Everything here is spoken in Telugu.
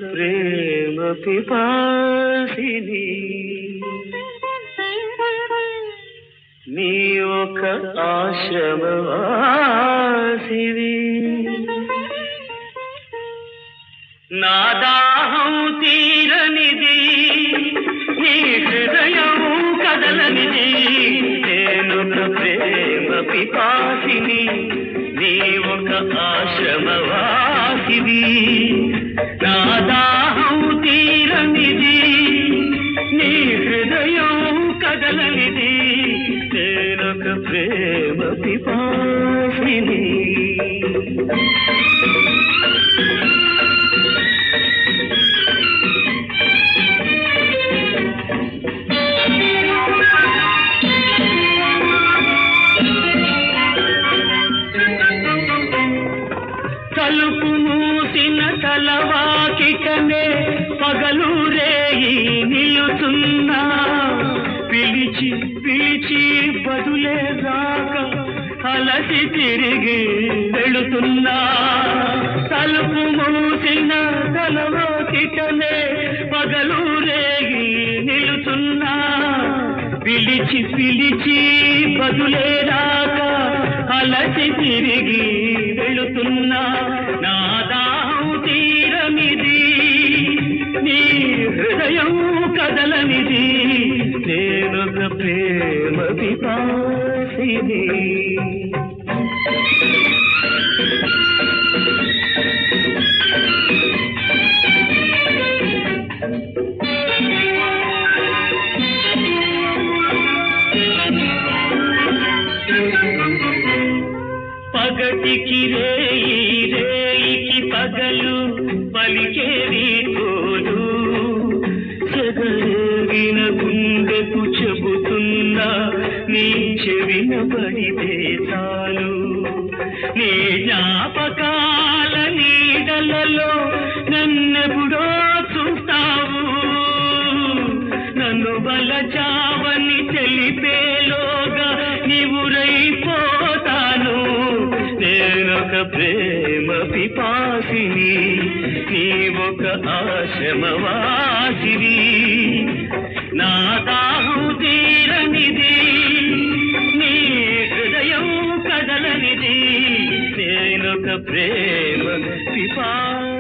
ప్రేమ పిపాసిని నీ ఒక ఆశ్రమవాసివి నా దాహం తీరనిది నీ హృదయం కదలనిది నేనొక ప్రేమ పిపాసిని నీ ఒక ఆశ్రమవాసివి నా దాహం తీరనిది నీ హృదయం కదలనిది నేనొక ప్రేమ పిపాసిని తలుపు మూసిన తలవాకిటనే పగలు రేయి నిలుతున్నా పిలిచి పిలిచి బదులే రాక అలసి తిరిగి వెళుతున్నా తలుపు మూసిన తలవాకిటనే పగలు రేయి నిలుతున్నా పిలిచి పిలిచి బదులే రాక అలసి తిరిగి వెళుతున్నా నా దాహం తీరనిది నీ హృదయం కదలనిది నేనొక ప్రేమ పిపాసిని పగటికి రేయి రేయికి పగలు పలికేవి తోడు చెదరేగిన గుండెకు చెబుతున్నా నీ చెవిన పడితే చాలు నీ జ్ఞాపకాల నీడలలో నన్నెప్పుడో చూస్తావు నన్ను బలచావని తెలిపేలోగా నీవురైపోతాను నేనొక ప్రేమ పిపాసిని నీ ఒక ఆశ్రమవాసిని నా దాహం తీరనిది నీ హృదయం కదలనిది నేనొక ప్రేమ పిపాసిని